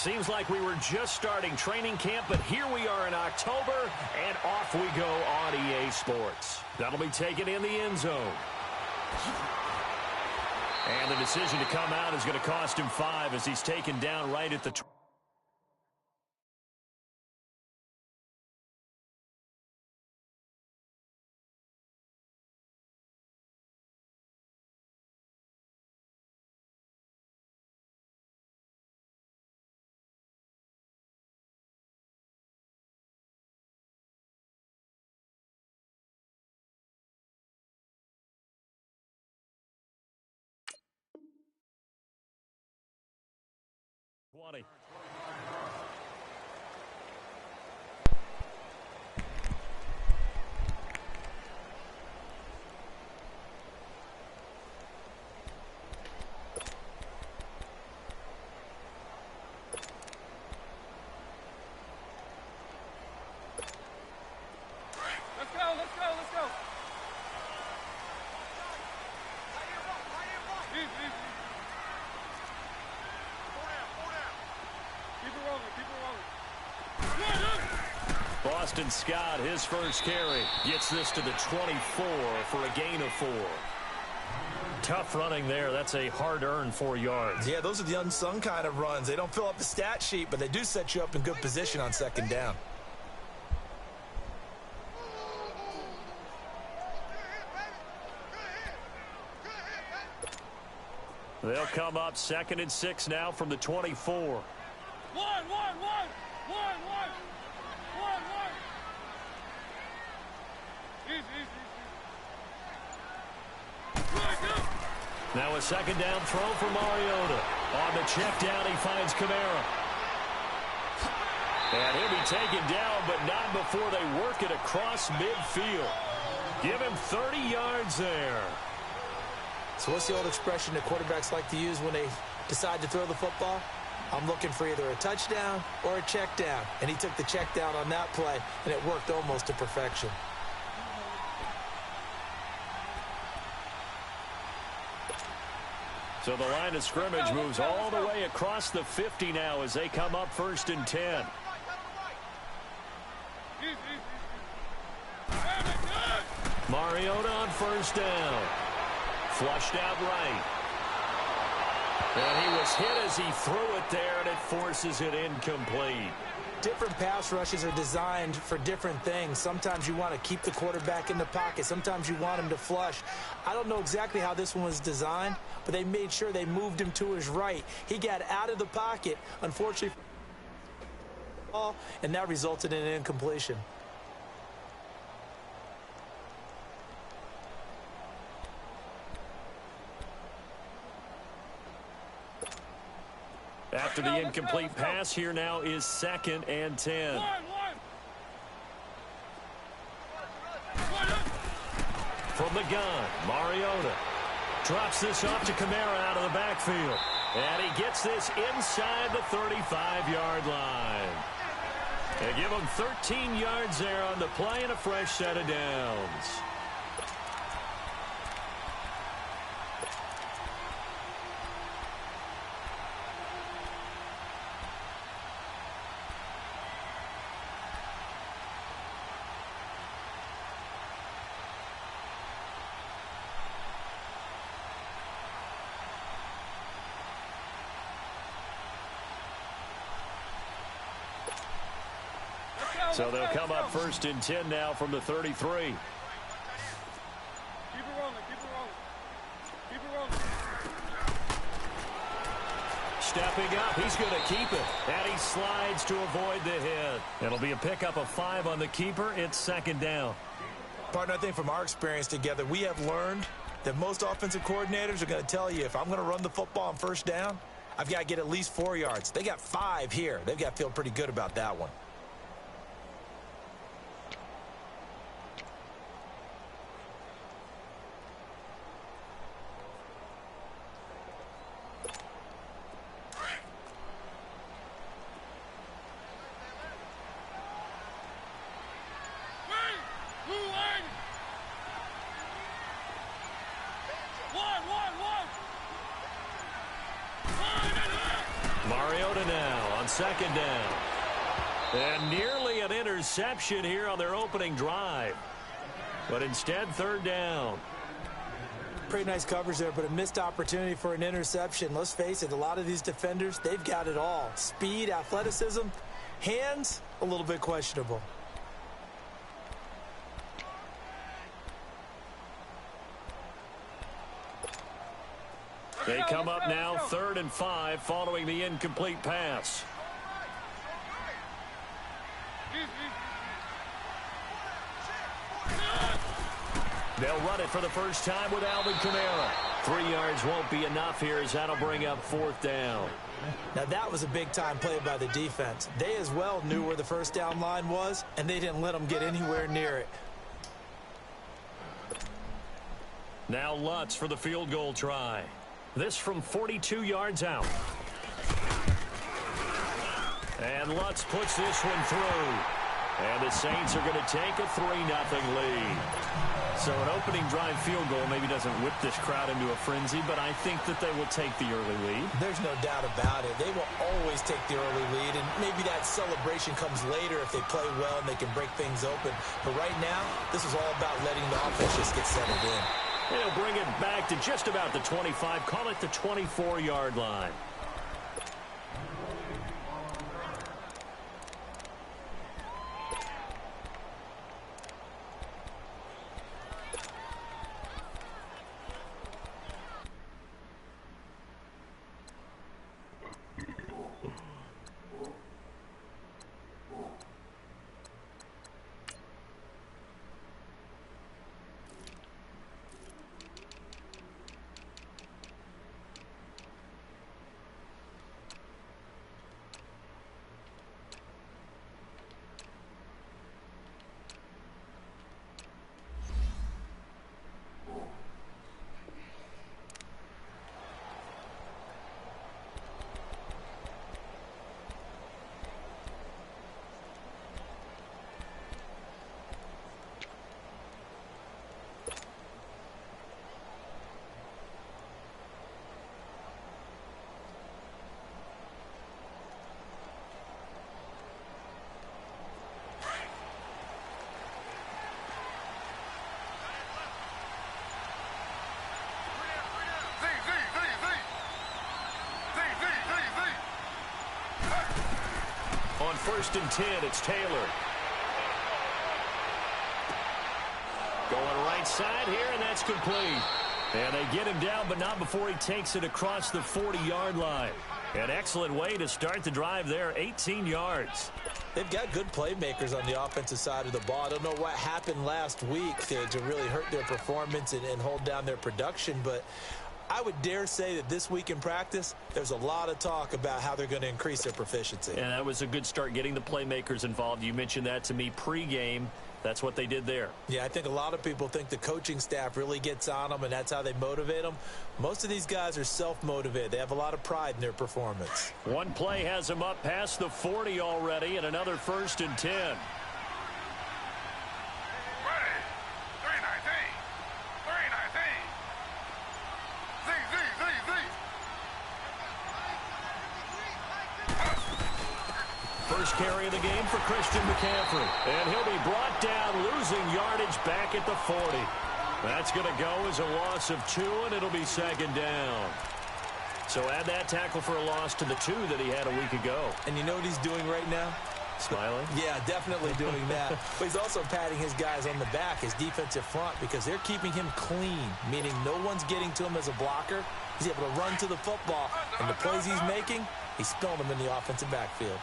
Seems like we were just starting training camp, but here we are in October, and off we go on EA Sports. That'll be taken in the end zone. And the decision to come out is going to cost him 5 as he's taken down right at the 20. Boston Scott, his first carry, gets this to the 24 for a gain of 4. Tough running there. That's a hard-earned 4 yards. Yeah, those are the unsung kind of runs. They don't fill up the stat sheet, but they do set you up in good position on second down. They'll come up 2nd and 6 now from the 24. Now a second down throw for Mariota. On the check down, he finds Kamara. And he'll be taken down, but not before they work it across midfield. Give him 30 yards there. So what's the old expression that quarterbacks like to use when they decide to throw the football? I'm looking for either a touchdown or a check down. And he took the check down on that play, and it worked almost to perfection. So the line of scrimmage moves all the way across the 50 now as they come up 1st and 10. Mariota on 1st down. Flushed out right. And he was hit as he threw it there, and it forces it incomplete. Different pass rushes are designed for different things. Sometimes you want to keep the quarterback in the pocket. Sometimes you want him to flush. I don't know exactly how this one was designed, but they made sure they moved him to his right. He got out of the pocket, unfortunately, and that resulted in an incompletion. After the incomplete pass, here now is 2nd and 10. From the gun, Mariota drops this off to Kamara out of the backfield. And he gets this inside the 35-yard line. They give him 13 yards there on the play and a fresh set of downs. So they'll come up 1st and 10 now from the 33. Keep it rolling, keep it rolling. Keep it rolling. Stepping up, he's going to keep it. And he slides to avoid the hit. It'll be a pickup of 5 on the keeper. It's 2nd down. Partner, I think from our experience together, we have learned that most offensive coordinators are going to tell you, if I'm going to run the football on 1st down, I've got to get at least 4 yards. They got 5 here. They've got to feel pretty good about that one. second down. And nearly an interception here on their opening drive. But instead, third down. Pretty nice coverage there, but a missed opportunity for an interception. Let's face it, a lot of these defenders, they've got it all. Speed, athleticism, hands, a little bit questionable. They come up now 3rd and 5 following the incomplete pass. They'll run it for the first time with Alvin Kamara. 3 yards won't be enough here as that'll bring up 4th down. Now that was a big-time play by the defense. They as well knew where the first down line was, and they didn't let them get anywhere near it. Now Lutz for the field goal try. This from 42 yards out. And Lutz puts this one through. And the Saints are going to take a 3-0 lead. So an opening drive field goal maybe doesn't whip this crowd into a frenzy, but I think that they will take the early lead. There's no doubt about it. They will always take the early lead, and maybe that celebration comes later if they play well and they can break things open. But right now, this is all about letting the offense just get settled in. They'll bring it back to just about the 25, call it the 24-yard line. On 1st and 10, it's Taylor. Going right side here, and that's complete. And they get him down, but not before he takes it across the 40-yard line. An excellent way to start the drive there, 18 yards. They've got good playmakers on the offensive side of the ball. I don't know what happened last week to really hurt their performance and hold down their production, but I would dare say that this week in practice, there's a lot of talk about how they're going to increase their proficiency. And that was a good start, getting the playmakers involved. You mentioned that to me pregame. That's what they did there. Yeah, I think a lot of people think the coaching staff really gets on them, and that's how they motivate them. Most of these guys are self-motivated. They have a lot of pride in their performance. One play has them up past the 40 already, and another 1st and 10. First carry of the game for Christian McCaffrey. And he'll be brought down, losing yardage back at the 40. That's going to go as a loss of 2, and it'll be 2nd down. So add that tackle for a loss to the 2 that he had a week ago. And you know what he's doing right now? Smiling? Yeah, definitely doing that. But he's also patting his guys on the back, his defensive front, because they're keeping him clean, meaning no one's getting to him as a blocker. He's able to run to the football, and the plays he's making, he's spilling them in the offensive backfield.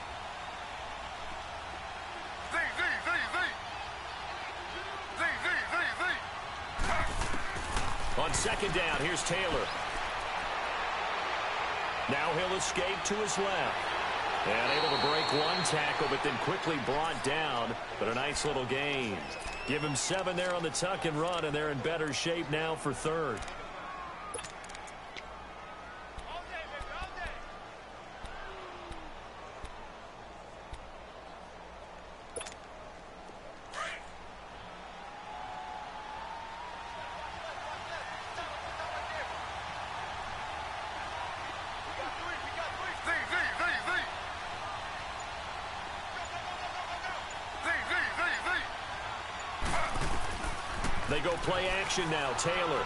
On 2nd down, here's Taylor. Now he'll escape to his left. And able to break one tackle, but then quickly brought down. But a nice little gain. Give him 7 there on the tuck and run, and they're in better shape now for 3rd. They go play action now. Taylor.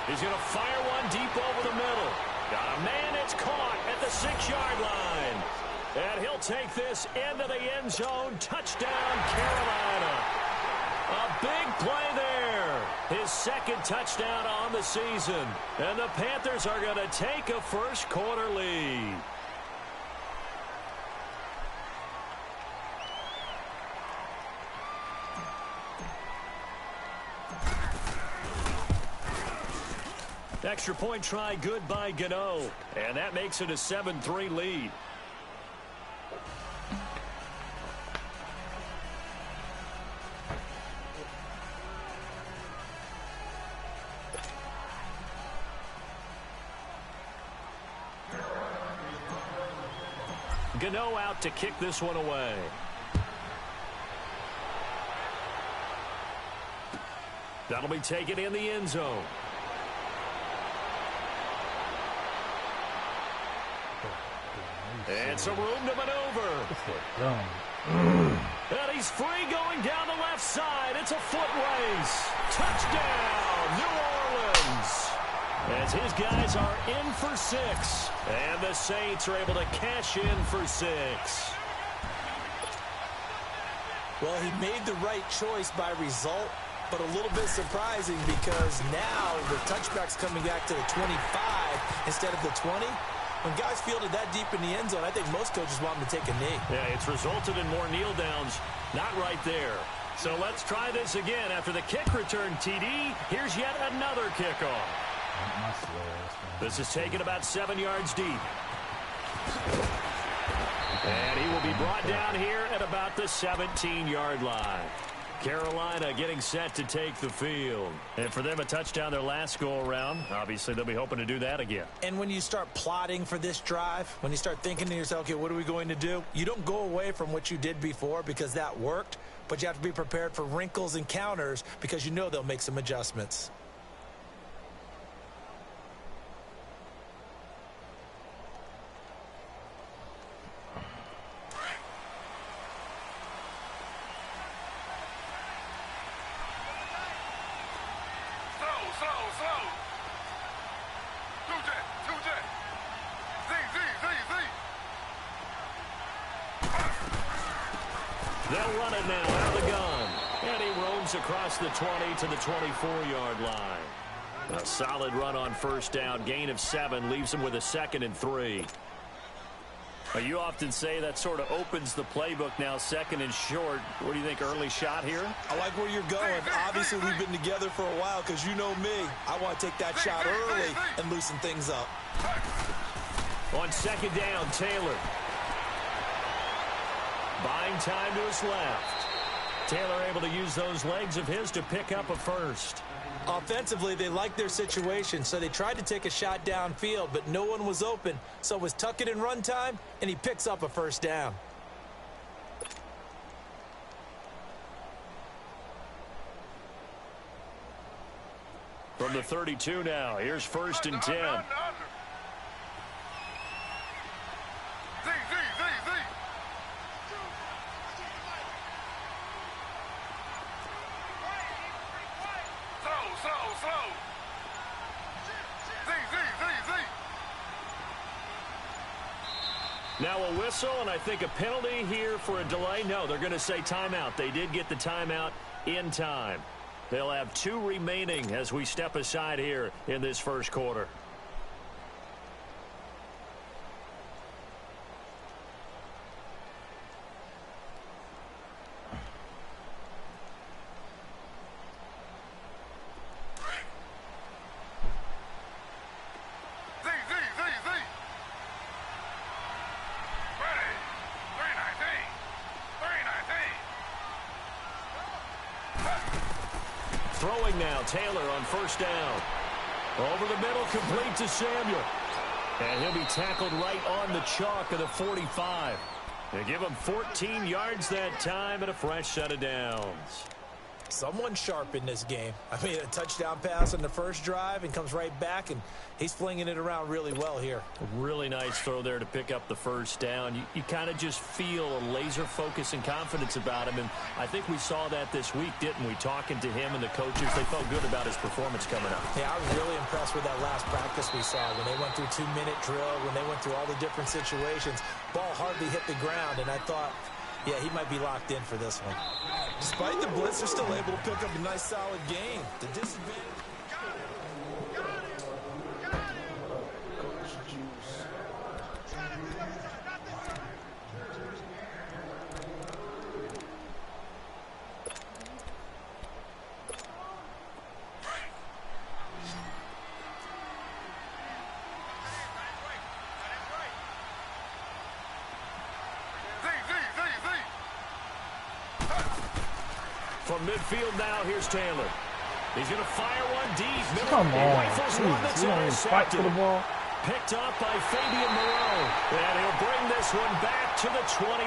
He's going to fire one deep over the middle. Got a man, it's caught at the 6-yard line. And he'll take this into the end zone. Touchdown, Carolina. A big play there. His second touchdown on the season. And the Panthers are going to take a first-quarter lead. Extra point try good by Gano. And that makes it a 7-3 lead. Gano out to kick this one away. That'll be taken in the end zone. And some room to maneuver. And he's free going down the left side. It's a foot race. Touchdown, New Orleans. As his guys are in for 6. And the Saints are able to cash in for 6. Well, he made the right choice by result, but a little bit surprising because now the touchback's coming back to the 25 instead of the 20. When guys fielded that deep in the end zone, I think most coaches want them to take a knee. Yeah, it's resulted in more kneel downs. Not right there. So let's try this again. After the kick return, TD, here's yet another kickoff. This is taken about 7 yards deep. And he will be brought down here at about the 17-yard line. Carolina getting set to take the field. And for them, a touchdown their last go-around. Obviously, they'll be hoping to do that again. And when you start plotting for this drive, when you start thinking to yourself, okay, what are we going to do? You don't go away from what you did before because that worked, but you have to be prepared for wrinkles and counters because you know they'll make some adjustments. They'll run it now out of the gun. And he roams across the 20 to the 24-yard line. A solid run on first down. Gain of 7 leaves him with a 2nd and 3. You often say that sort of opens the playbook now, 2nd and short. What do you think, early shot here? I like where you're going. Obviously, we've been together for a while because you know me. I want to take that shot early and loosen things up. On 2nd down, Taylor. Buying time to his left. Taylor able to use those legs of his to pick up a first. Offensively, they liked their situation, so they tried to take a shot downfield, but no one was open. So it was tuck it in run time, and he picks up a first down. From the 32 now, here's 1st and 10. Now a whistle, and I think a penalty here for a delay. No, they're going to say timeout. They did get the timeout in time. They'll have 2 remaining as we step aside here in this first quarter. Throwing now, Taylor on first down. Over the middle, complete to Samuel. And he'll be tackled right on the chalk of the 45. They give him 14 yards that time and a fresh set of downs. Someone sharp in this game. I mean, a touchdown pass on the first drive and comes right back, and he's flinging it around really well here. A really nice throw there to pick up the first down. You kind of just feel a laser focus and confidence about him, and I think we saw that this week, didn't we? Talking to him and the coaches, they felt good about his performance coming up. Yeah, I was really impressed with that last practice we saw when they went through 2-minute drill, when they went through all the different situations. Ball hardly hit the ground, and I thought, yeah, he might be locked in for this one. Despite the blitz, they're still able to pick up a nice, solid gain. The disadvantage... From midfield now, here's Taylor. He's going to fire one deep. Come on. Rifles one that's You don't even fight for the ball. Picked up by Fabian Moreau. And he'll bring this one back to the 29.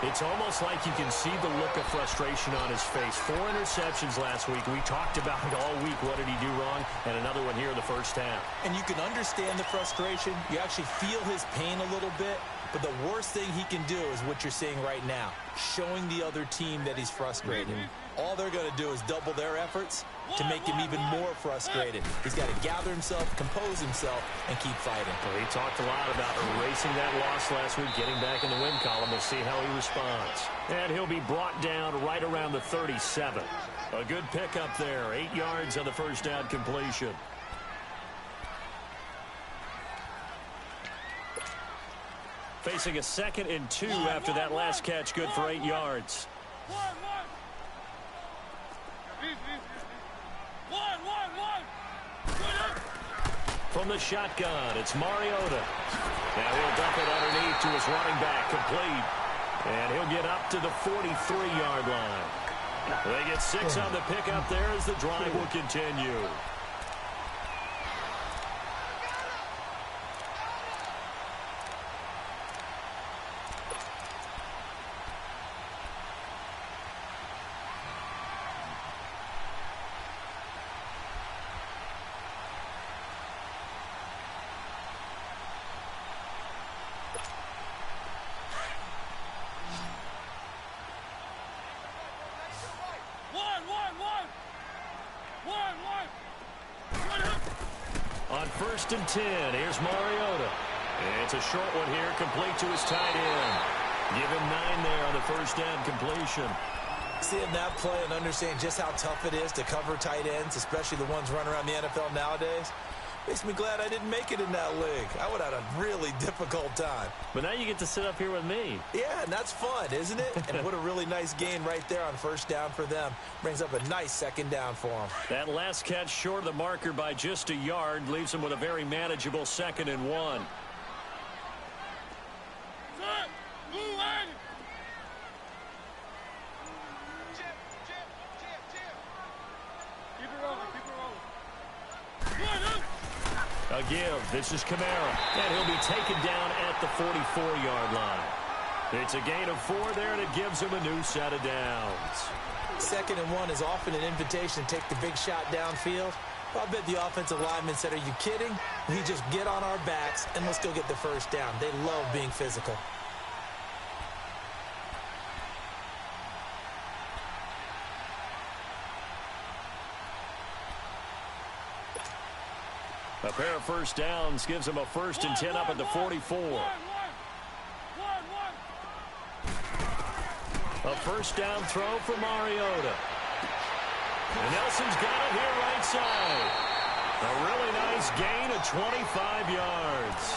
It's almost like you can see the look of frustration on his face. 4 interceptions last week. We talked about it all week. What did he do wrong? And another one here in the first half. And you can understand the frustration. You actually feel his pain a little bit. But the worst thing he can do is what you're seeing right now, showing the other team that he's frustrated. All they're going to do is double their efforts to make him even more frustrated. He's got to gather himself, compose himself, and keep fighting. Well, he talked a lot about erasing that loss last week, getting back in the win column. We'll see how he responds. And he'll be brought down right around the 37. A good pickup there, 8 yards on the first down completion. Facing a 2nd and 2 after that last catch, good for 8 yards. From the shotgun, it's Mariota. Now he'll dump it underneath to his running back, complete. And he'll get up to the 43-yard line. They get 6 on the pickup there as the drive will continue. On 1st and 10, here's Mariota. It's a short one here, complete to his tight end. Give him 9 there on the first down completion. Seeing that play and understanding just how tough it is to cover tight ends, especially the ones running around the NFL nowadays, makes me glad I didn't make it in that league. I would have had a really difficult time. But now you get to sit up here with me. Yeah, and that's fun, isn't it? And what a really nice gain right there on first down for them. Brings up a nice 2nd down for them. That last catch short of the marker by just a yard leaves them with a very manageable 2nd and 1. A give. This is Kamara. And he'll be taken down at the 44-yard line. It's a gain of 4 there, and it gives him a new set of downs. 2nd and 1 is often an invitation to take the big shot downfield. Well, I bet the offensive lineman said, are you kidding? We just get on our backs, and let's go get the first down. They love being physical. A pair of first downs gives him a 1st and 10 up at the 44. A first down throw for Mariota. And Nelson's got it here right side. A really nice gain of 25 yards.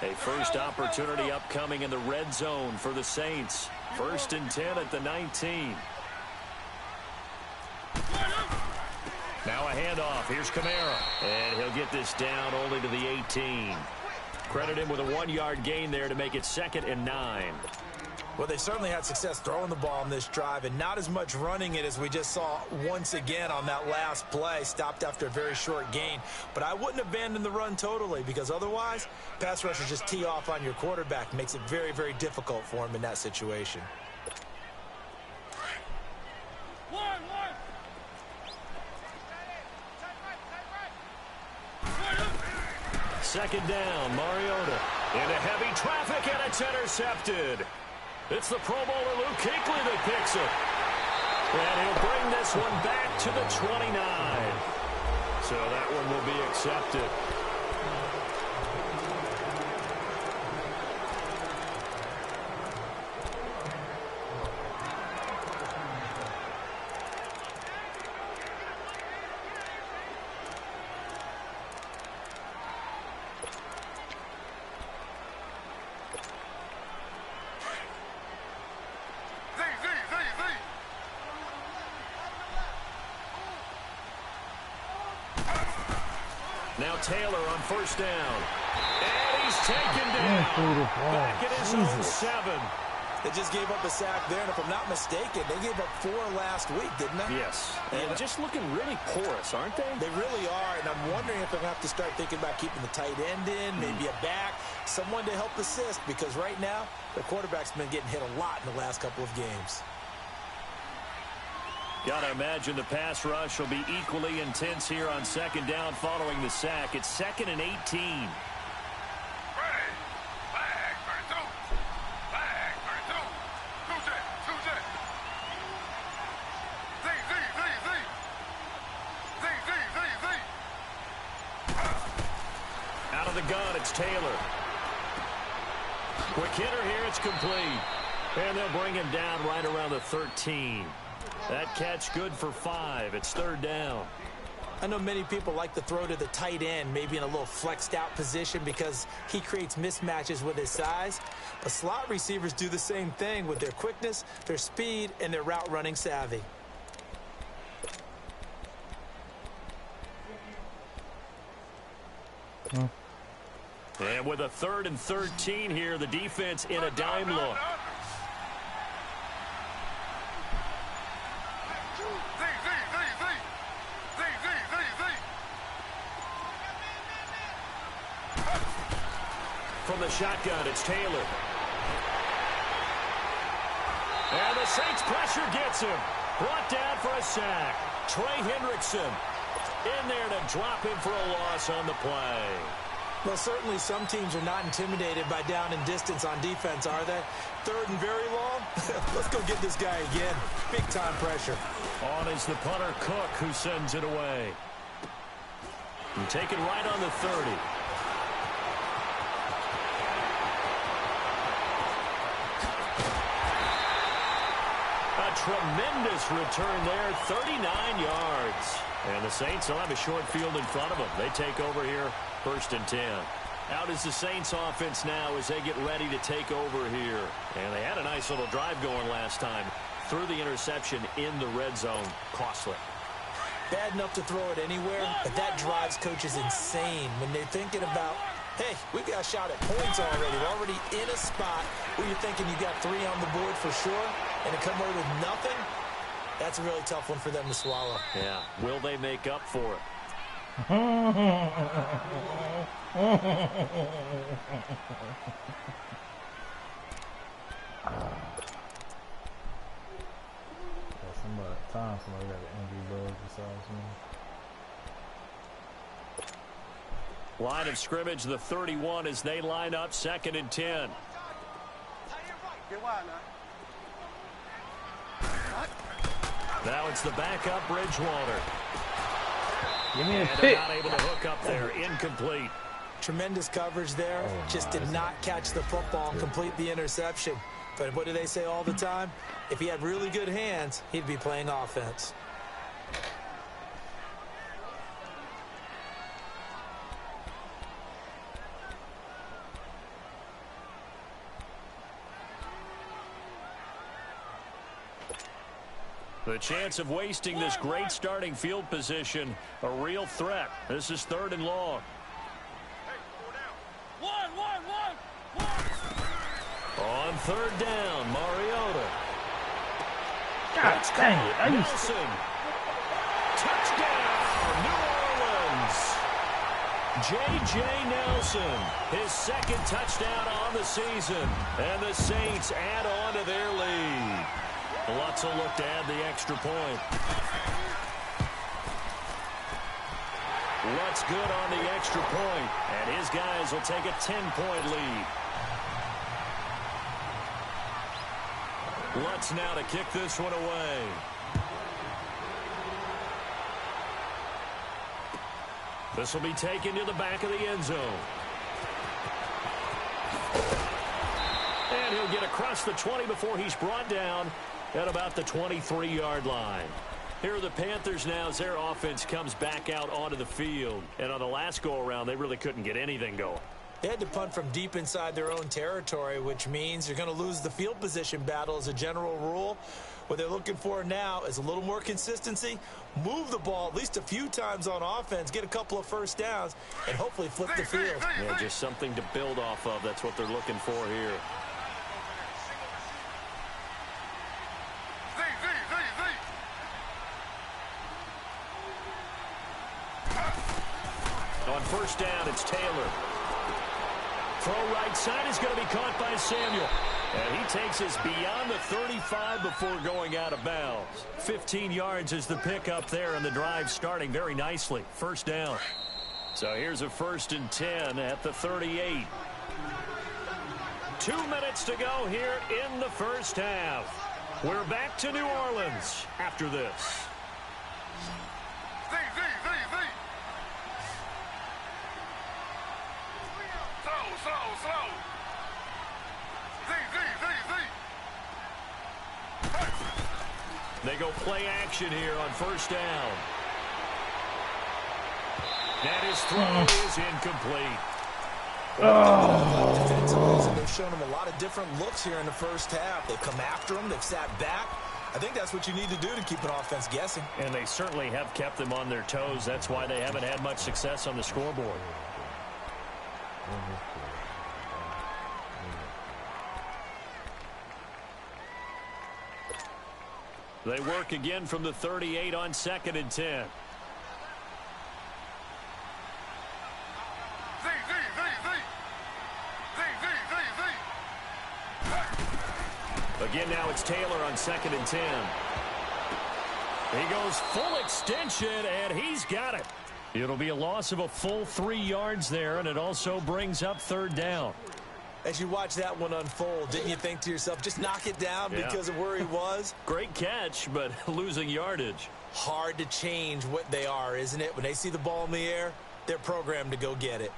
A first opportunity upcoming in the red zone for the Saints. 1st and 10 at the 19. Now a handoff. Here's Kamara. And he'll get this down only to the 18. Credit him with a 1-yard gain there to make it 2nd and 9. Well, they certainly had success throwing the ball on this drive and not as much running it as we just saw once again on that last play. Stopped after a very short gain. But I wouldn't abandon the run totally because otherwise, pass rushers just tee off on your quarterback. Makes it very, very difficult for him in that situation. Second down, Mariota into heavy traffic, and it's intercepted. It's the Pro Bowler Luke Kuechly that picks it. And he'll bring this one back to the 29. So that one will be accepted. Now Taylor on first down. And he's taken down. Back at his own 7. They just gave up a sack there, and if I'm not mistaken, they gave up 4 last week, didn't they? Yes. And just looking really porous, aren't they? They really are, and I'm wondering if they're going to have to start thinking about keeping the tight end in, maybe a back, someone to help assist, because right now, their quarterback's been getting hit a lot in the last couple of games. Got to imagine the pass rush will be equally intense here on second down following the sack. It's 2nd and 18. Out of the gun, it's Taylor. Quick hitter here, it's complete. And they'll bring him down right around the 13. That catch good for 5. It's 3rd down. I know many people like to throw to the tight end, maybe in a little flexed out position because he creates mismatches with his size. But slot receivers do the same thing with their quickness, their speed, and their route running savvy. And with a 3rd and 13 here, the defense in a dime look. From the shotgun, it's Taylor. And the Saints pressure gets him. Brought down for a sack. Trey Hendrickson in there to drop him for a loss on the play. Well, certainly some teams are not intimidated by down and distance on defense, are they? 3rd and very long? Let's go get this guy again. Big time pressure. On is the punter, Cook, who sends it away. And taken right on the 30. A tremendous return there, 39 yards. And the Saints will have a short field in front of them. They take over here, 1st and 10. Out is the Saints offense now as they get ready to take over here. And they had a nice little drive going last time. Threw the interception in the red zone. Costly. Bad enough to throw it anywhere, but that drives coaches insane when they're thinking about, hey, we've got a shot at points already. We're already in a spot where you're thinking you got 3 on the board for sure, and to come away with nothing, that's a really tough one for them to swallow. Yeah. Will they make up for it? Somebody got an angry bug besides me. Line of scrimmage, the 31 as they line up, 2nd and 10. Now it's the backup Bridgewater. Give me a And pick. they're not able to hook up there. Incomplete. Tremendous coverage there. Just did not catch the football and complete the interception. But what do they say all the time? If he had really good hands, he'd be playing offense. The chance of wasting this great starting field position, a real threat. This is 3rd and long. On third down, Mariota. God dang it. Nelson. Touchdown, New Orleans. J.J. Nelson, his second touchdown on the season. And the Saints add on to their lead. Lutz will look to add the extra point. Lutz good on the extra point, and his guys will take a 10-point lead. Lutz now to kick this one away. This will be taken to the back of the end zone. And he'll get across the 20 before he's brought down at about the 23-yard line. Here are the Panthers now as their offense comes back out onto the field. And on the last go-around, they really couldn't get anything going. They had to punt from deep inside their own territory, which means you're going to lose the field position battle as a general rule. What they're looking for now is a little more consistency, move the ball at least a few times on offense, get a couple of first downs, and hopefully flip the field. Yeah, just something to build off of. That's what they're looking for here. On first down, it's Taylor. Throw right side is going to be caught by Samuel. And he takes us beyond the 35 before going out of bounds. 15 yards is the pickup there, and the drive starting very nicely. First down. So here's a 1st and 10 at the 38. 2 minutes to go here in the first half. We're back to New Orleans after this. They go play action here on first down. And his throw is incomplete. Defensively, they've shown him a lot of different looks here in the first half. They've come after him. They've sat back. I think that's what you need to do to keep an offense guessing. And they certainly have kept them on their toes. That's why they haven't had much success on the scoreboard. They work again from the 38 on 2nd and 10. Again, now it's Taylor on 2nd and 10. He goes full extension, and he's got it. It'll be a loss of a full 3 yards there, and it also brings up third down. As you watch that one unfold, didn't you think to yourself, just knock it down because of where he was? Great catch, but losing yardage. Hard to change what they are, isn't it? When they see the ball in the air, they're programmed to go get it.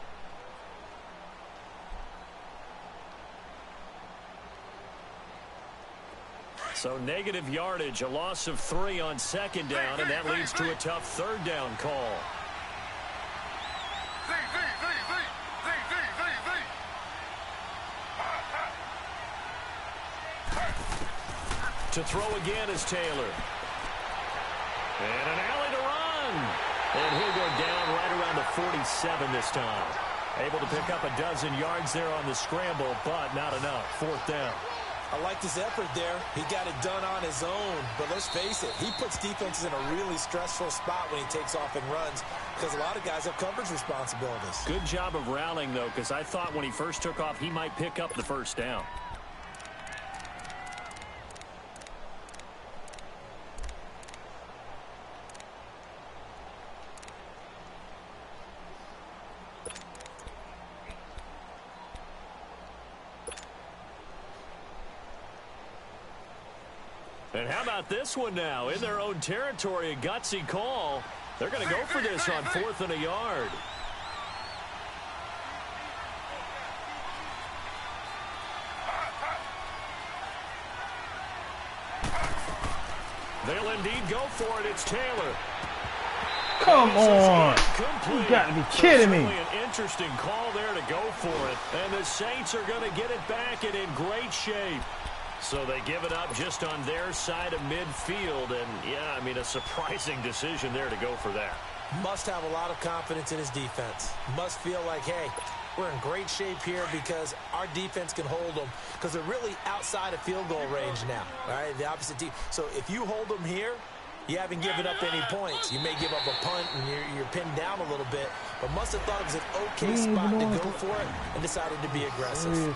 So negative yardage, a loss of 3 on 2nd down, and that leads to a tough 3rd down call. To throw again is Taylor. And an alley to run. And he'll go down right around the 47 this time. Able to pick up a dozen yards there on the scramble, but not enough. 4th down. I liked his effort there. He got it done on his own. But let's face it, he puts defenses in a really stressful spot when he takes off and runs because a lot of guys have coverage responsibilities. Good job of rallying, though, because I thought when he first took off, he might pick up the 1st down. And how about this one now? In their own territory, a gutsy call. They're going to go for this on 4th and a yard. They'll indeed go for it. It's Taylor. Come on. You got to be kidding me. An interesting call there to go for it. And the Saints are going to get it back and in great shape. So they give it up just on their side of midfield. And, yeah, I mean, a surprising decision there to go for that. Must have a lot of confidence in his defense. Must feel like, hey, we're in great shape here because our defense can hold them because they're really outside of field goal range now, all right, the opposite team. So if you hold them here, you haven't given up any points. You may give up a punt and you're pinned down a little bit, but must have thought it was an okay spot to go for it and decided to be aggressive.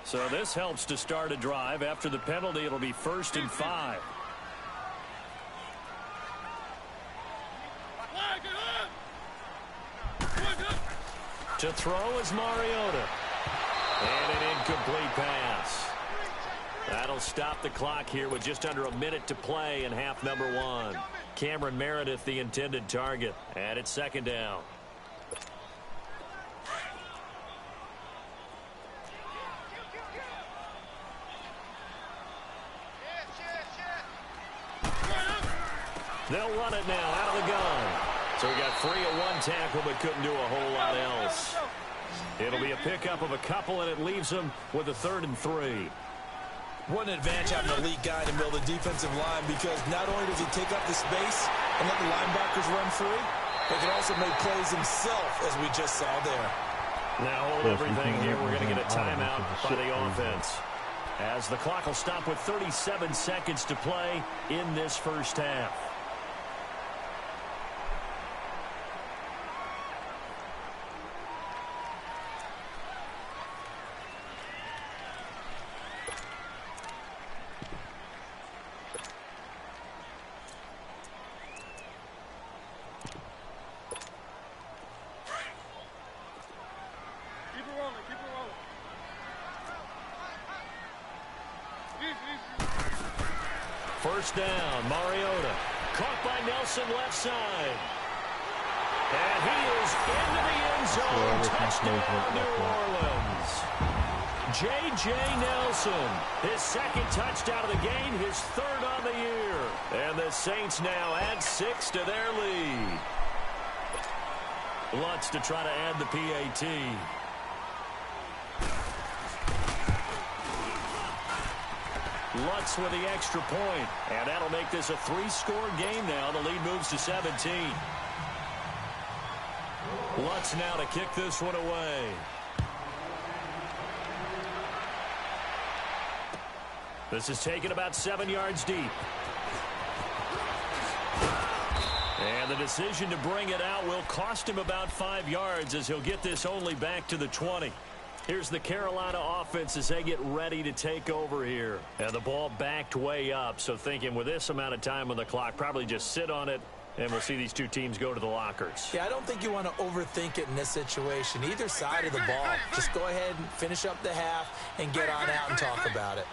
So this helps to start a drive. After the penalty, it'll be 1st and 5. To throw is Mariota. And an incomplete pass. That'll stop the clock here with just under a minute to play in half number 1. Cameron Meredith, the intended target. And it's 2nd down. They'll run it now out of the gun. So he got free at one tackle but couldn't do a whole lot else. It'll be a pickup of a couple, and it leaves them with a 3rd and 3. What an advantage having an elite guy in the middle of the defensive line, because not only does he take up the space and let the linebackers run free, but he can also make plays himself, as we just saw there. Now hold everything here. We're going to get a timeout by the offense, as the clock will stop with 37 seconds to play in this first half. First down, Mariota. Caught by Nelson left side. And he is into the end zone. Touchdown, New Orleans. J.J. Nelson, his 2nd touchdown of the game, his 3rd on the year. And the Saints now add 6 to their lead. Lutz to try to add the PAT. Lutz with the extra point, and that'll make this a 3-score game now. The lead moves to 17. Lutz now to kick this one away. This is taken about 7 yards deep. And the decision to bring it out will cost him about 5 yards, as he'll get this only back to the 20. Here's the Carolina offense as they get ready to take over here. And the ball backed way up, so thinking with this amount of time on the clock, probably just sit on it, and we'll see these two teams go to the lockers. Yeah, I don't think you want to overthink it in this situation. Either side of the ball, just go ahead and finish up the half and get on out and talk about it.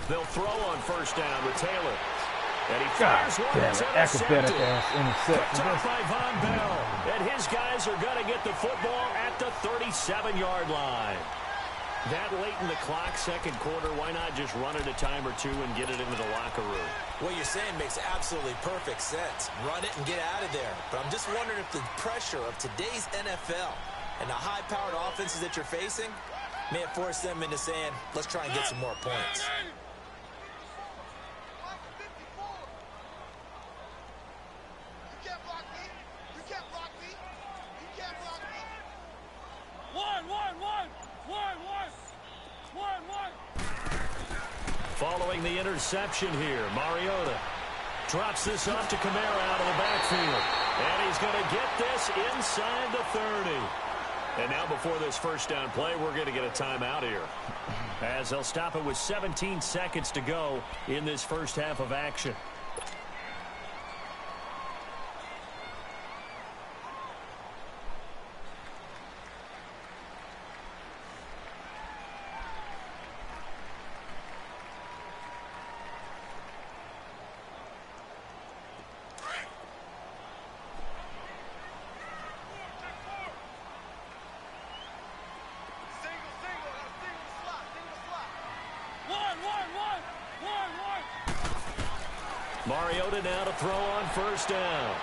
They'll throw on first down with Taylor. And he fires one that's intercepted. Top by Von Bell. And his guys are going to get the football at the 37-yard line. That late in the clock, 2nd quarter, why not just run it a time or two and get it into the locker room? What you're saying makes absolutely perfect sense. Run it and get out of there. But I'm just wondering if the pressure of today's NFL and the high-powered offenses that you're facing may have forced them into saying, let's try and get some more points. Following the interception here, Mariota drops this off to Kamara out of the backfield. And he's going to get this inside the 30. And now before this first down play, we're going to get a timeout here, as they'll stop it with 17 seconds to go in this first half of action. Mariota now to throw on first down.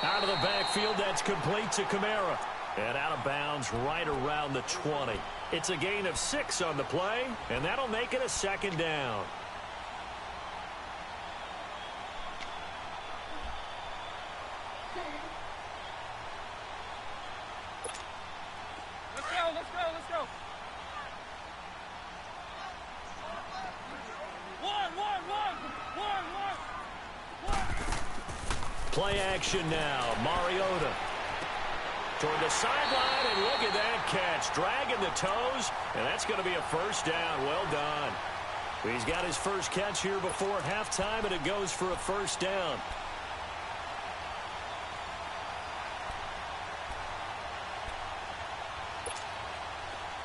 Out of the backfield, that's complete to Kamara. And out of bounds right around the 20. It's a gain of 6 on the play, and that'll make it a second down. Let's go. One. Play action now. Mariota toward the sideline, and look at that catch. Dragging the toes, and that's going to be a first down. Well done. He's got his first catch here before halftime, and it goes for a first down.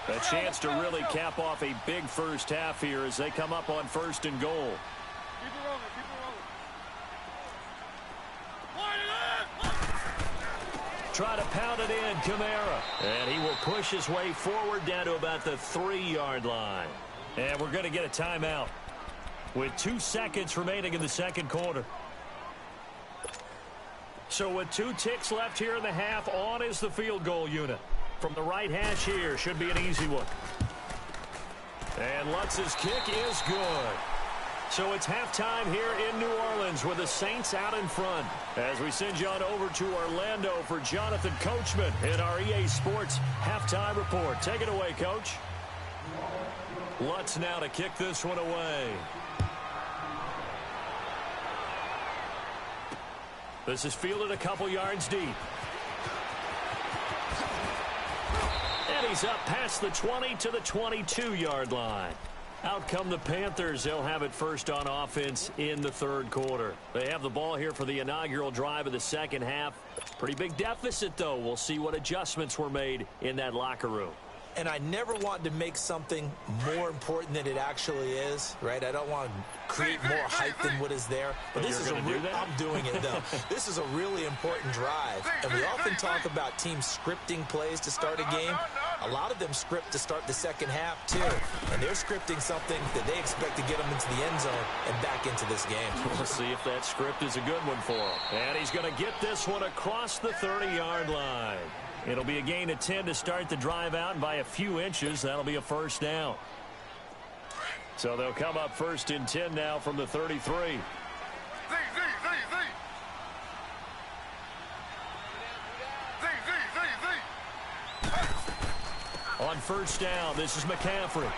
A chance to really cap off a big first half here as they come up on 1st and goal. Keep it rolling. Try to pound it in, Kamara. And he will push his way forward down to about the 3-yard line. And we're going to get a timeout with 2 seconds remaining in the second quarter. So with 2 ticks left here in the half, on is the field goal unit. From the right hash here, should be an easy one. And Lutz's kick is good. So it's halftime here in New Orleans with the Saints out in front. As we send you on over to Orlando for Jonathan Coachman in our EA Sports halftime report. Take it away, Coach. Lutz now to kick this one away. This is fielded a couple yards deep. And he's up past the 20 to the 22-yard line. Out come the Panthers. They'll have it first on offense in the third quarter. They have the ball here for the inaugural drive of the second half. Pretty big deficit, though. We'll see what adjustments were made in that locker room. And I never want to make something more important than it actually is, right? I don't want to create more hype than what is there. But this is I'm doing it, though. This is a really important drive. And we often talk about teams scripting plays to start a game. A lot of them script to start the second half, too. And they're scripting something that they expect to get them into the end zone and back into this game. We'll see if that script is a good one for him. And he's going to get this one across the 30-yard line. It'll be a gain of 10 to start the drive out, and by a few inches, that'll be a first down. So they'll come up 1st and 10 now from the 33. On first down, this is McCaffrey.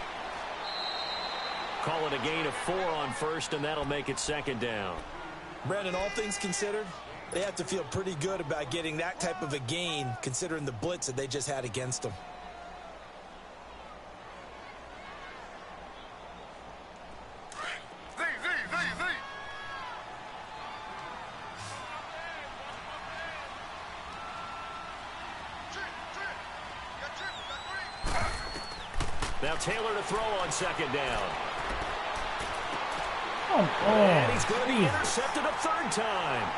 Call it a gain of 4 on first, and that'll make it second down. Brandon, all things considered, they have to feel pretty good about getting that type of a gain, considering the blitz that they just had against them. Now Taylor to throw on second down. Come on. And he's going to be intercepted a 3rd time.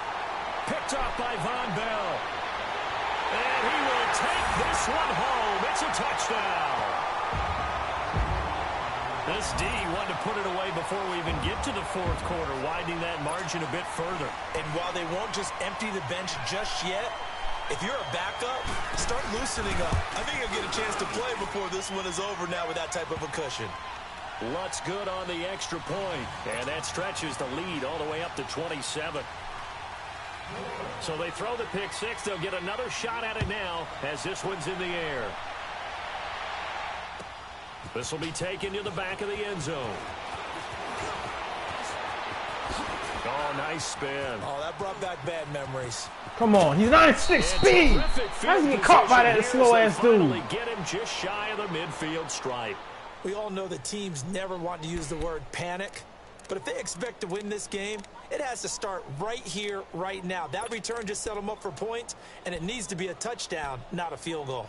Picked off by Von Bell. And he will take this one home. It's a touchdown. This D wanted to put it away before we even get to the 4th quarter, widening that margin a bit further. And while they won't just empty the bench just yet, if you're a backup, start loosening up. I think you'll get a chance to play before this one is over now with that type of a cushion. Lutz good on the extra point, and that stretches the lead all the way up to 27. So they throw the pick 6. They'll get another shot at it now as this one's in the air. This will be taken to the back of the end zone. Oh, nice spin. Oh, that brought back bad memories. Come on, he's not at 6 speed. How did he get caught by that slow-ass dude? Get him just shy of the midfield stripe. We all know that teams never want to use the word panic. But if they expect to win this game, it has to start right here, right now. That return just set them up for points, and it needs to be a touchdown, not a field goal.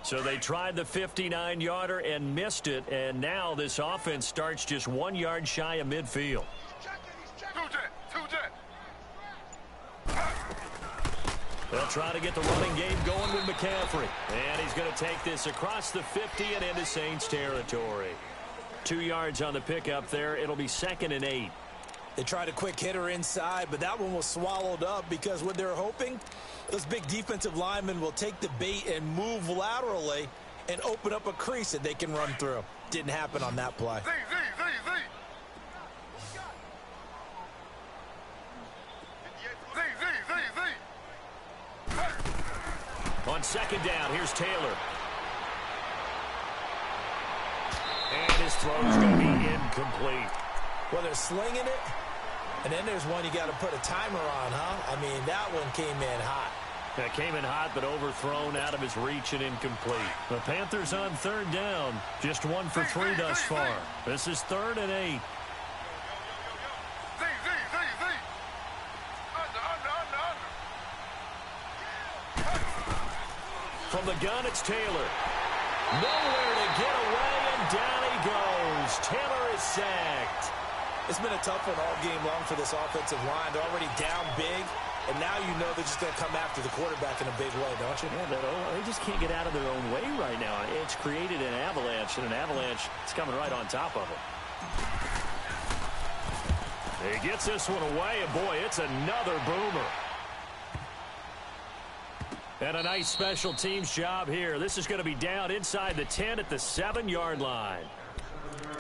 So they tried the 59-yarder and missed it, and now this offense starts just 1 yard shy of midfield. They'll try to get the running game going with McCaffrey. And he's going to take this across the 50 and into Saints territory. 2 yards on the pickup there. It'll be 2nd and 8. They tried a quick hitter inside, but that one was swallowed up because what they're hoping, those big defensive linemen will take the bait and move laterally and open up a crease that they can run through. Didn't happen on that play. On 2nd down, here's Taylor. And his throw's going to be incomplete. Well, they're slinging it, and then there's one you got to put a timer on, huh? I mean, that one came in hot. That came in hot, but overthrown out of his reach and incomplete. The Panthers on 3rd down. Just 1 for 3 thus far. This is 3rd and 8. From the gun, it's Taylor. Nowhere to get away, and down he goes. Taylor is sacked. It's been a tough one all game long for this offensive line. They're already down big, and now you know they're just going to come after the quarterback in a big way, don't you? Yeah, they just can't get out of their own way right now. It's created an avalanche, and an avalanche is coming right on top of it. He gets this one away, and boy, it's another boomer. And a nice special teams job here. This is going to be down inside the 10 at the 7-yard line.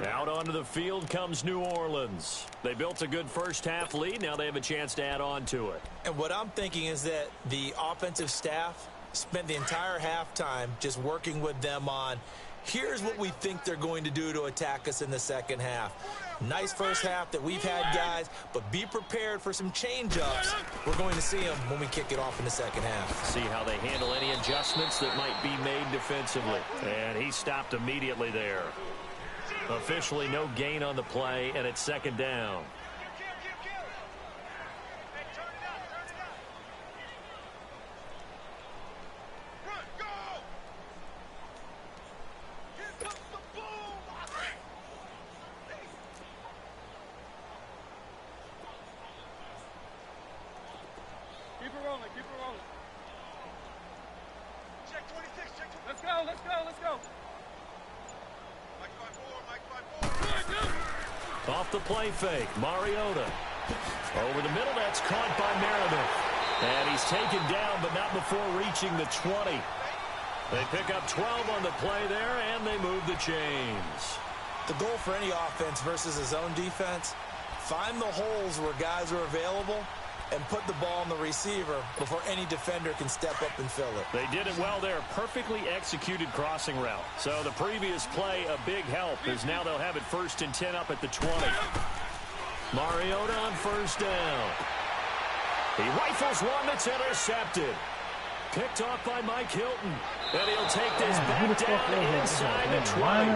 Out onto the field comes New Orleans. They built a good first-half lead. Now they have a chance to add on to it. And what I'm thinking is that the offensive staff spent the entire halftime just working with them on, here's what we think they're going to do to attack us in the second half. Nice first half that we've had, guys, but be prepared for some change-ups. We're going to see them when we kick it off in the second half. See how they handle any adjustments that might be made defensively. And he stopped immediately there. Officially no gain on the play, and it's 2nd down. Keep it rolling, keep it rolling. Check 26, check 26. Let's go, let's go, let's go. Mike 5-4. Off the play fake, Mariota. Over the middle, that's caught by Meredith. And he's taken down, but not before reaching the 20. They pick up 12 on the play there, and they move the chains. The goal for any offense versus a zone defense, find the holes where guys are available and put the ball on the receiver before any defender can step up and fill it. They did it well there. Perfectly executed crossing route. So the previous play, a big help, as now they'll have it 1st and 10 up at the 20. Mariota on 1st down. He rifles one that's intercepted. Picked off by Mike Hilton. And he'll take this back down inside the 20.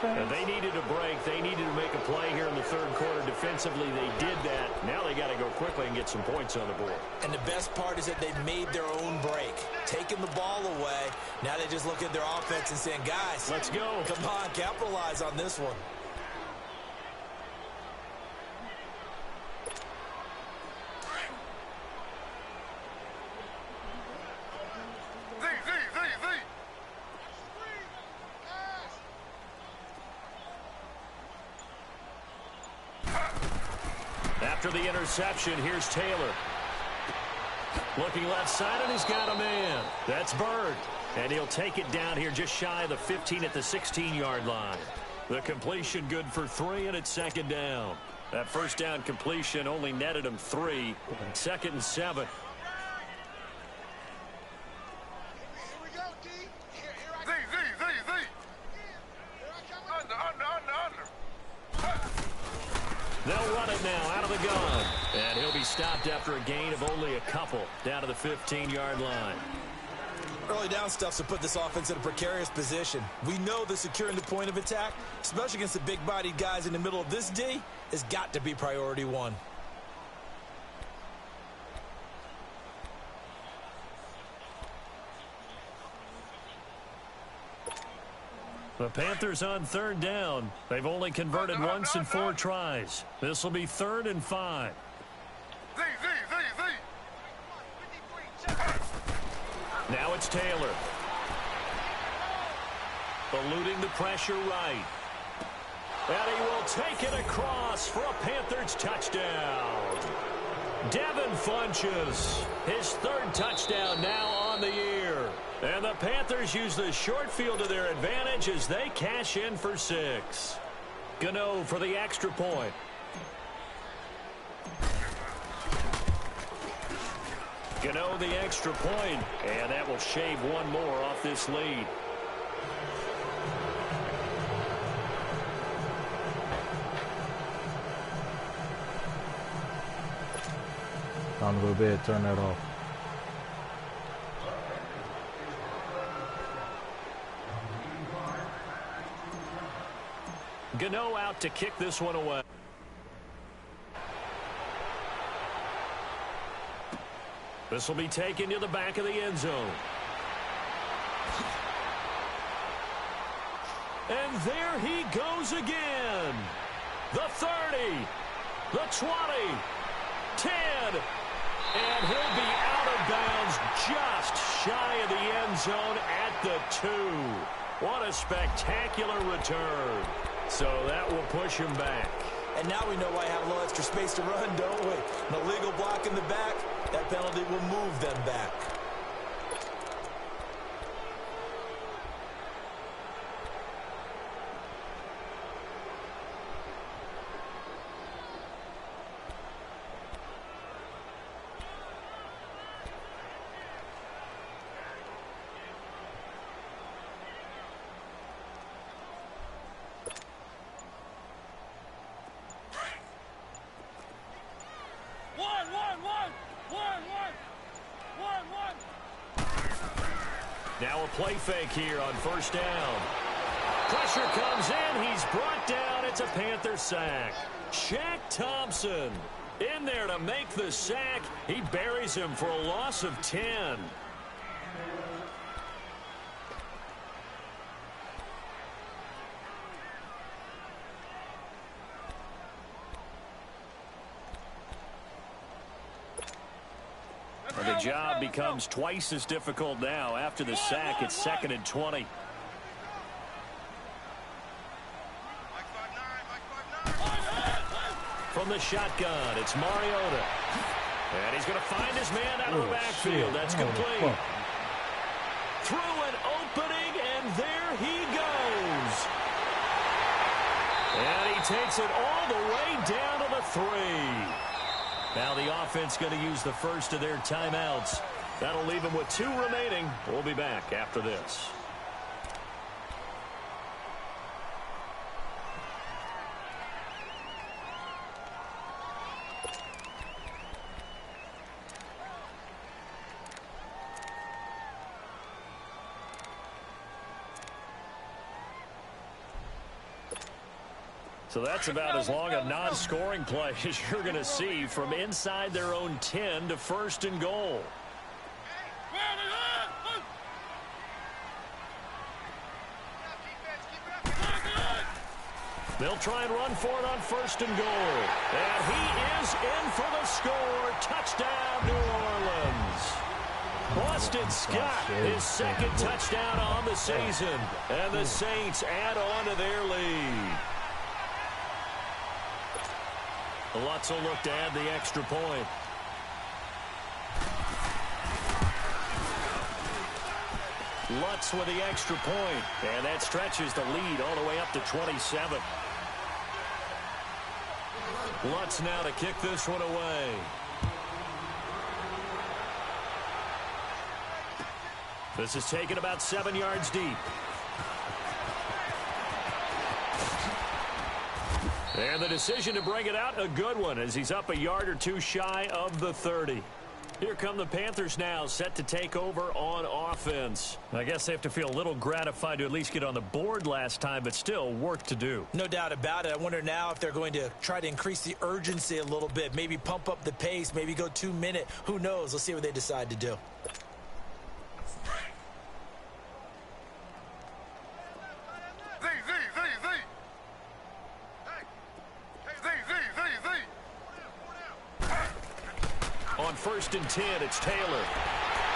And they needed a break. They needed to make a play here in the 3rd quarter. Defensively, they did that. Now they got to go quickly and get some points on the board. And the best part is that they made their own break. Taking the ball away. Now they just look at their offense and saying, guys, let's go. Come on, capitalize on this one. After the interception, here's Taylor. Looking left side, and he's got a man. That's Bird. And he'll take it down here just shy of the 15 at the 16-yard line. The completion good for 3, and it's 2nd down. That 1st down completion only netted him 3. 2nd and 7. They'll run it now out of the gun. And he'll be stopped after a gain of only a couple down to the 15-yard line. Early down stuff to put this offense in a precarious position. We know that securing the point of attack, especially against the big-bodied guys in the middle of this D, has got to be priority 1. The Panthers on 3rd down. They've only converted once in 4 tries. This will be 3rd and 5. Now it's Taylor. Eluding the pressure right. And he will take it across for a Panthers touchdown. Devin Funchess, his third touchdown now on the year. And the Panthers use the short field to their advantage as they cash in for 6. Gano for the extra point. Gano the extra point, and that will shave one more off this lead. Time to go to bed, turn that off. Gano out to kick this one away. This will be taken to the back of the end zone. And there he goes again. The 30, the 20, 10, and he'll be out of bounds just shy of the end zone at the 2. What a spectacular return. So that will push him back. And now we know why I have a little extra space to run, don't we? An illegal block in the back, that penalty will move them back. Now a play fake here on first down. Pressure comes in. He's brought down. It's a Panther sack. Shaq Thompson in there to make the sack. He buries him for a loss of 10. The job becomes twice as difficult now. After the sack, it's 2nd and 20. From the shotgun, it's Mariota. And he's going to find his man out of the backfield. That's complete. Through an opening, and there he goes. And he takes it all the way down to the 3. Now the offense going to use the first of their timeouts. That'll leave them with 2 remaining. We'll be back after this. So that's about as long a non-scoring play as you're going to see from inside their own 10 to 1st and goal. They'll try and run for it on 1st and goal. And he is in for the score. Touchdown, New Orleans. Boston Scott, his 2nd touchdown on the season. And the Saints add on to their lead. Lutz will look to add the extra point. Lutz with the extra point, and that stretches the lead all the way up to 27. Lutz now to kick this one away. This is taken about 7 yards deep. And the decision to bring it out, a good one, as he's up a yard or 2 shy of the 30. Here come the Panthers now, set to take over on offense. I guess they have to feel a little gratified to at least get on the board last time, but still work to do. No doubt about it. I wonder now if they're going to try to increase the urgency a little bit, maybe pump up the pace, maybe go 2-minute. Who knows? Let's see what they decide to do. On 1st and 10, it's Taylor.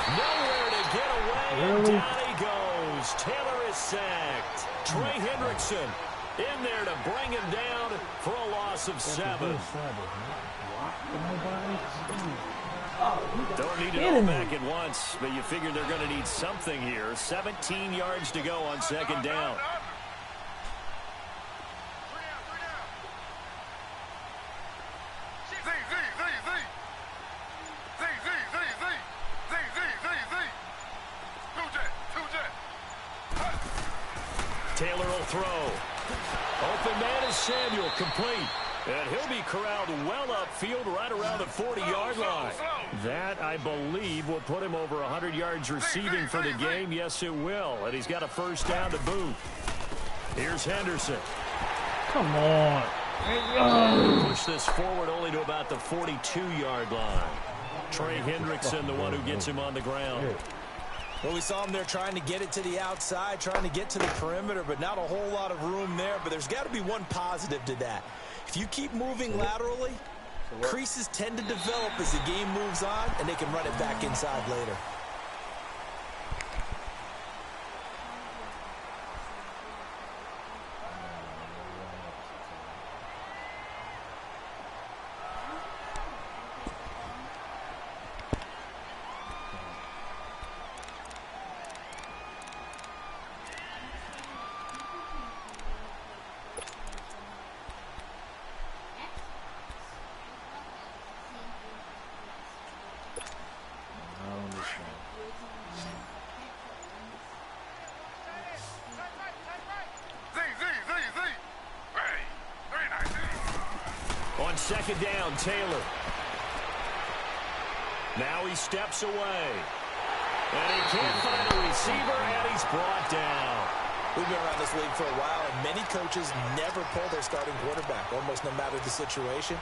Nowhere to get away, and down he goes. Taylor is sacked. Trey Hendrickson in there to bring him down for a loss of 7. Don't need it all back at once, but you figure they're going to need something here. 17 yards to go on 2nd down. Taylor will throw. Open man is Samuel, complete. And he'll be corralled well upfield right around the 40-yard line. That, I believe, will put him over 100 yards receiving for the game. Yes, it will. And he's got a 1st down to boot. Here's Henderson. Come on. Push this forward only to about the 42-yard line. Trey Hendrickson, the one who gets him on the ground. Well, we saw him there trying to get it to the outside, trying to get to the perimeter, but not a whole lot of room there. But there's got to be one positive to that. If you keep moving laterally, creases tend to develop as the game moves on, and they can run it back inside later. On 2nd down, Taylor. Now he steps away. And he can't find a receiver, and he's brought down. We've been around this league for a while, and many coaches never pull their starting quarterback, almost no matter the situation.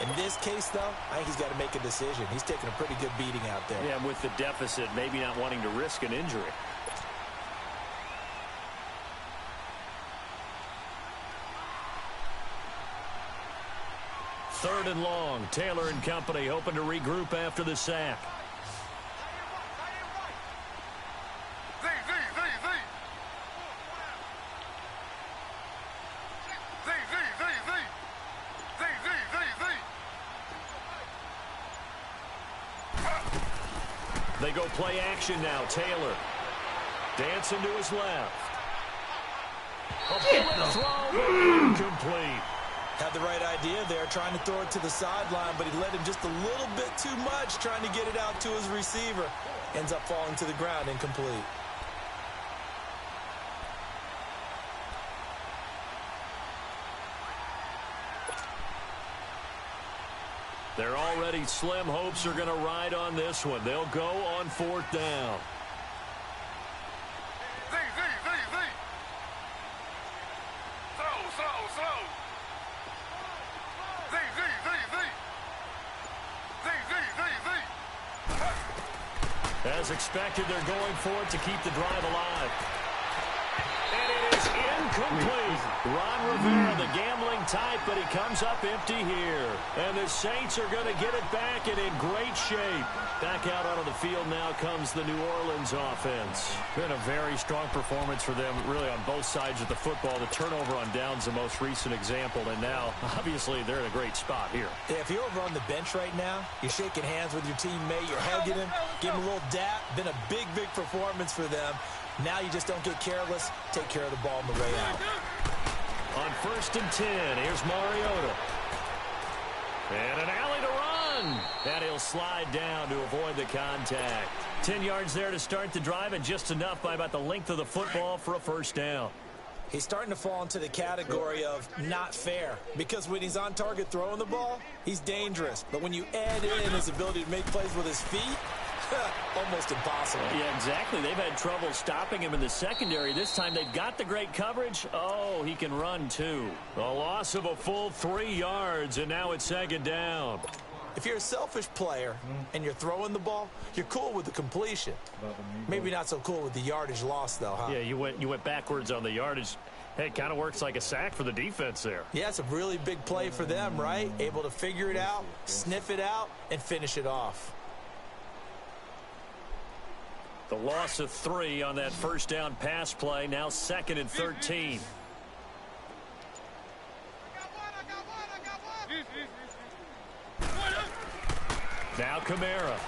In this case, though, I think he's got to make a decision. He's taking a pretty good beating out there. Yeah, with the deficit, maybe not wanting to risk an injury. Third and long. Taylor and company hoping to regroup after the sack. They go play action now. Taylor dancing to his left. A throw, incomplete. Had the right idea there, trying to throw it to the sideline, but he let him just a little bit too much, trying to get it out to his receiver. Ends up falling to the ground, incomplete. They're already slim hopes are going to ride on this one. They'll go on 4th down. As expected, they're going for it to keep the drive alive. And it is incomplete. Ron Rivera, the gambling type, but he comes up empty here. And the Saints are going to get it back and in great shape. Back out onto the field now comes the New Orleans offense. Been a very strong performance for them, really on both sides of the football. The turnover on downs, the most recent example. And now, obviously, they're in a great spot here. Yeah, if you're over on the bench right now, you're shaking hands with your teammate, you're hugging him, giving him a little dap. Been a big, big performance for them. Now you just don't get careless. Take care of the ball on the way out. On 1st and 10, here's Mariota. And an alley to run. And he'll slide down to avoid the contact. 10 yards there to start the drive, and just enough by about the length of the football for a 1st down. He's starting to fall into the category of not fair, because when he's on target throwing the ball, he's dangerous. But when you add in his ability to make plays with his feet, almost impossible. Yeah, exactly. They've had trouble stopping him in the secondary. This time they've got the great coverage. Oh, he can run too. A loss of a full 3 yards, and now it's 2nd down. If you're a selfish player and you're throwing the ball, you're cool with the completion. Maybe not so cool with the yardage loss, though, huh? Yeah, you went backwards on the yardage. Hey, it kind of works like a sack for the defense there. Yeah, it's a really big play for them, right? Able to figure it out, sniff it out, and finish it off. The loss of 3 on that first down pass play. Now 2nd and 13. Now Kamara.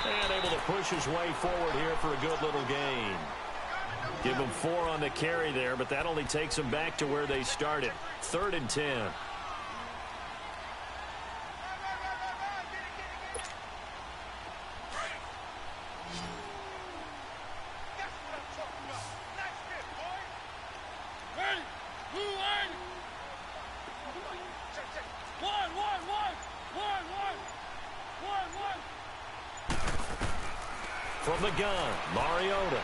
And able to push his way forward here for a good little gain. Give him 4 on the carry there, but that only takes them back to where they started. 3rd and 10. From the gun, Mariota.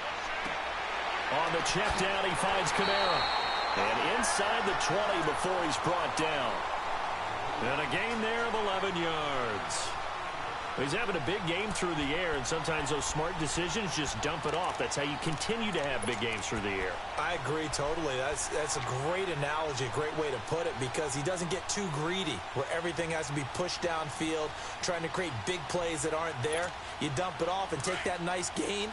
On the check down, he finds Kamara. And inside the 20 before he's brought down. And a gain there of 11 yards. He's having a big game through the air, and sometimes those smart decisions just dump it off. That's how you continue to have big games through the air. I agree totally. That's a great analogy, a great way to put it, because he doesn't get too greedy where everything has to be pushed downfield, trying to create big plays that aren't there. You dump it off and take that nice gain,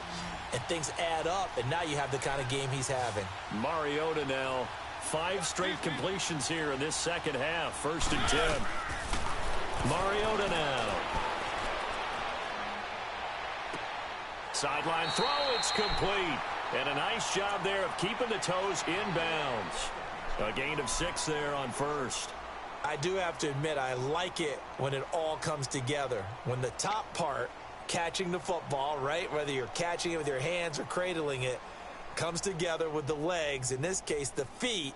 and things add up, and now you have the kind of game he's having. Mariota now, 5 straight completions here in this second half. 1st and 10. Mariota now. Sideline throw, it's complete. And a nice job there of keeping the toes inbounds. A gain of 6 there on 1st. I do have to admit, I like it when it all comes together. When the top part, catching the football, right, whether you're catching it with your hands or cradling it, comes together with the legs, in this case the feet,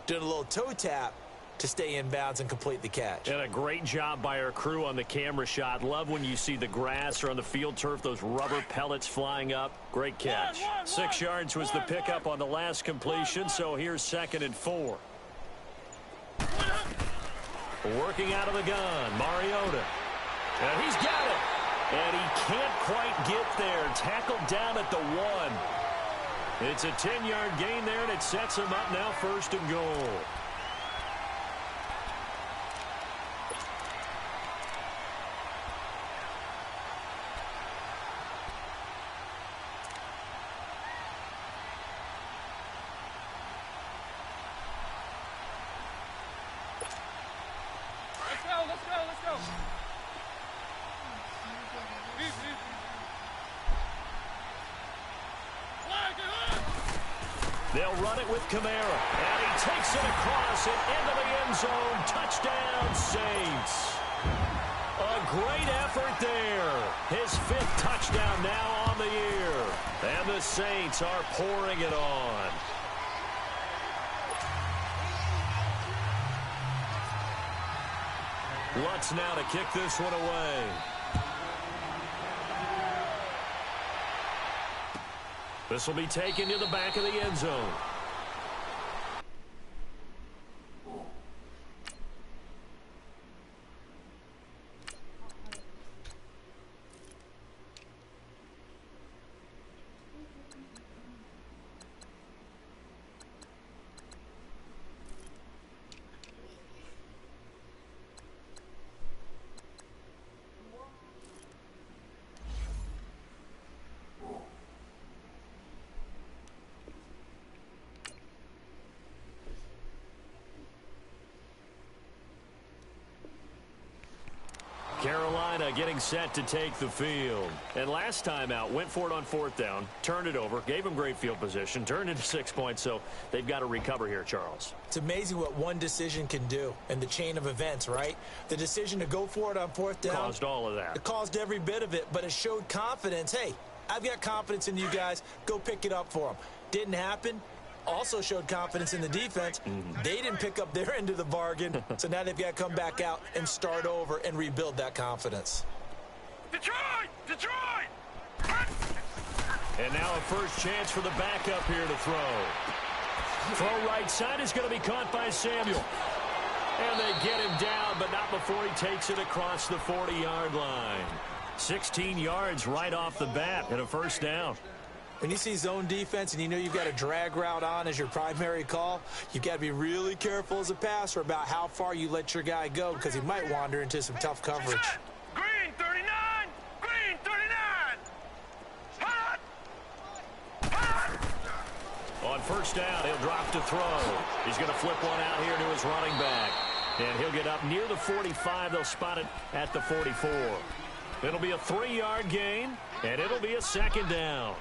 doing a little toe tap to stay in bounds and complete the catch. And a great job by our crew on the camera shot. Love when you see the grass or on the field turf, those rubber pellets flying up. Great catch. 6 yards was the pickup on the last completion, so here's 2nd and 4. Working out of the gun, Mariota. And he's got it. And he can't quite get there. Tackled down at the 1. It's a 10-yard gain there, and it sets him up now 1st and goal. Let's go. They'll run it with Kamara. And he takes it across and into the end zone. Touchdown, Saints. A great effort there. His 5th touchdown now on the year. And the Saints are pouring it on. Lutz now to kick this one away. This will be taken to the back of the end zone. Carolina getting set to take the field. And last time out, went for it on 4th down, turned it over, gave them great field position, turned into 6 points, so they've got to recover here, Charles. It's amazing what one decision can do in the chain of events, right? The decision to go for it on 4th down. Caused all of that. It caused every bit of it, but it showed confidence. Hey, I've got confidence in you guys. Go pick it up for them. Didn't happen. Also showed confidence in the defense. They didn't pick up their end of the bargain, so now they've got to come back out and start over and rebuild that confidence. Detroit! And now a first chance for the backup here to throw. Throw right side is going to be caught by Samuel. And they get him down, but not before he takes it across the 40-yard line. 16 yards right off the bat and a 1st down. When you see zone defense and you know you've got a drag route on as your primary call, you've got to be really careful as a passer about how far you let your guy go because he might wander into some tough coverage. Green 39! Green 39! On first down, he'll drop to throw. He's going to flip one out here to his running back. And he'll get up near the 45. They'll spot it at the 44. It'll be a 3-yard gain, and it'll be a second down.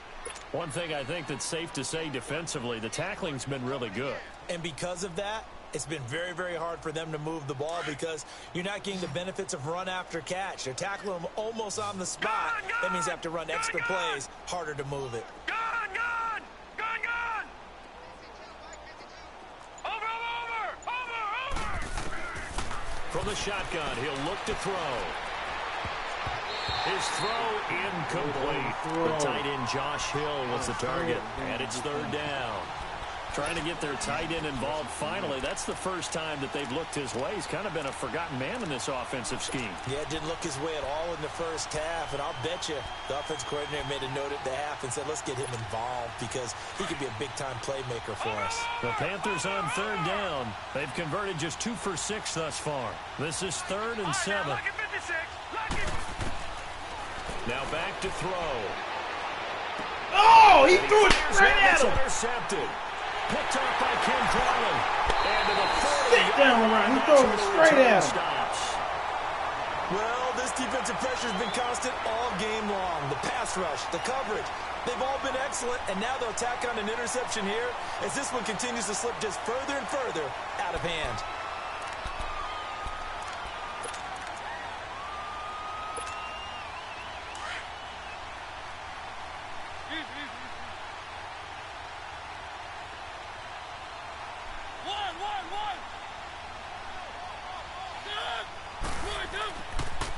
One thing I think that's safe to say defensively, the tackling's been really good. And because of that, it's been very, very hard for them to move the ball because you're not getting the benefits of run after catch. They're tackling them almost on the spot. That means you have to run extra plays, harder to move it. From the shotgun, he'll look to throw. His throw incomplete. The tight end Josh Hill was the target, and it's third down. Trying to get their tight end involved finally. That's the first time that they've looked his way. He's kind of been a forgotten man in this offensive scheme. Yeah, didn't look his way at all in the first half, and I'll bet you the offensive coordinator made a note at the half and said, let's get him involved because he could be a big-time playmaker for us. The Panthers on third down. They've converted just 2 for 6 thus far. This is 3rd and 7. Now back to throw. Oh, he threw it straight at him. Intercepted. Picked off by Ken Carlin. And to the 40. Sit down, Ryan. He threw it straight at him. Stops. Well, this defensive pressure has been constant all game long. The pass rush, the coverage, they've all been excellent, and now they'll tack on an interception here as this one continues to slip just further and further out of hand.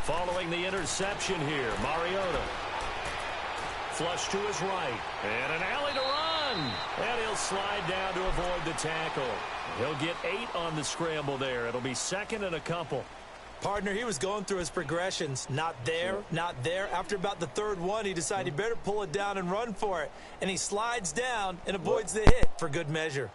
Following the interception here, Mariota. Flush to his right. And an alley to run. And he'll slide down to avoid the tackle. He'll get 8 on the scramble there. It'll be 2nd and a couple. Partner, he was going through his progressions. Not there, not there. After about the 3rd one, he decided he better pull it down and run for it. And he slides down and avoids the hit for good measure.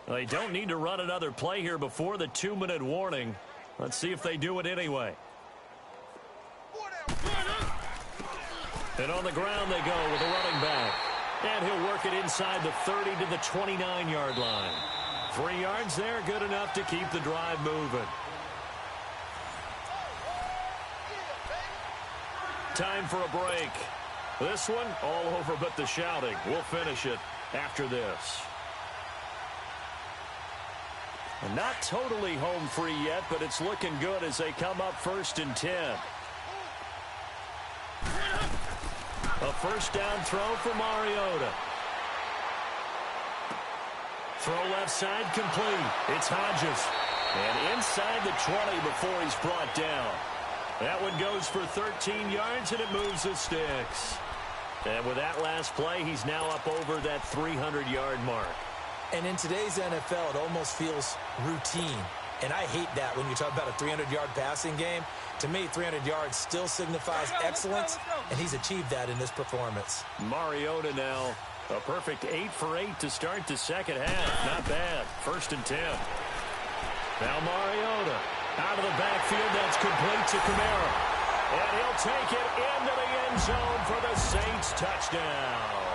They don't need to run another play here before the 2-minute warning. Let's see if they do it anyway. And on the ground they go with a running back. And he'll work it inside the 30 to the 29-yard line. 3 yards there, good enough to keep the drive moving. Time for a break. This one all over but the shouting. We'll finish it after this. Not totally home free yet, but it's looking good as they come up 1st and 10. A first down throw for Mariota. Throw left side complete. It's Hodges. And inside the 20 before he's brought down. That one goes for 13 yards, and it moves the sticks. And with that last play, he's now up over that 300-yard mark. And in today's NFL, it almost feels routine. And I hate that when you talk about a 300-yard passing game. To me, 300 yards still signifies excellence, and he's achieved that in this performance. Mariota now, a perfect 8 for 8 to start the second half. Not bad. 1st and 10. Now Mariota out of the backfield. That's complete to Kamara. And he'll take it into the end zone for the Saints touchdown.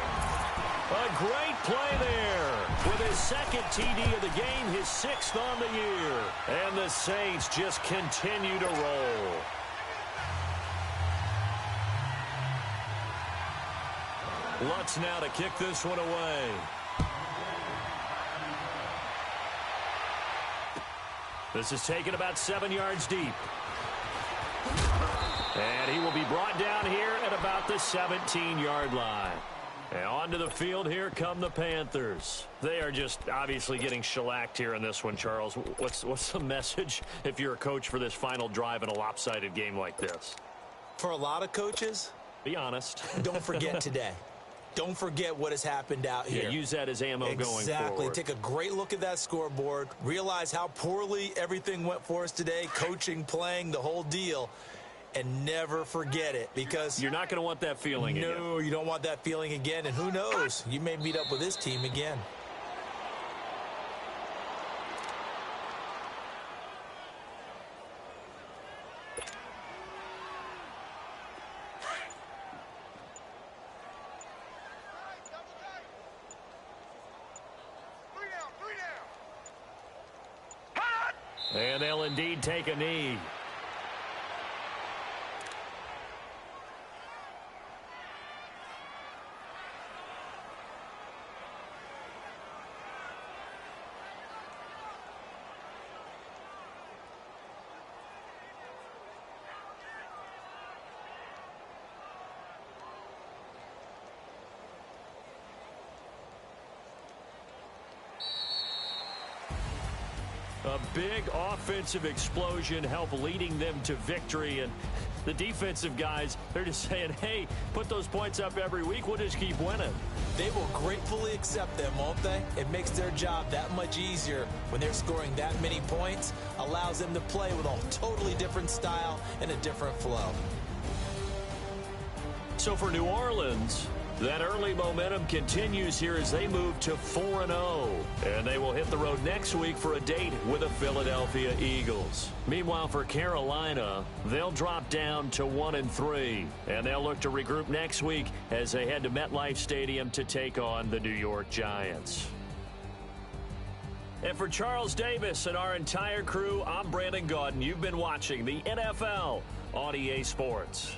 A great play there. With his 2nd TD of the game, his 6th on the year. And the Saints just continue to roll. Lutz now to kick this one away. This is taken about 7 yards deep. And he will be brought down here at about the 17-yard line. And onto the field, here come the Panthers. They are just obviously getting shellacked here in this one, Charles. What's the message if you're a coach for this final drive in a lopsided game like this? For a lot of coaches, be honest. Don't forget today. Don't forget what has happened out here. Yeah, use that as ammo going forward. Exactly. Take a great look at that scoreboard. Realize how poorly everything went for us today. Coaching, playing, the whole deal. And never forget it, because you're not going to want that feeling again. No, you don't want that feeling again. And who knows? You may meet up with this team again. And they'll indeed take a knee. A big offensive explosion helped leading them to victory. And the defensive guys, they're just saying, hey, put those points up every week. We'll just keep winning. They will gratefully accept them, won't they? It makes their job that much easier when they're scoring that many points. Allows them to play with a totally different style and a different flow. So for New Orleans, that early momentum continues here as they move to 4-0. And they will hit the road next week for a date with the Philadelphia Eagles. Meanwhile, for Carolina, they'll drop down to 1-3. And they'll look to regroup next week as they head to MetLife Stadium to take on the New York Giants. And for Charles Davis and our entire crew, I'm Brandon Gaudin. You've been watching the NFL on EA Sports.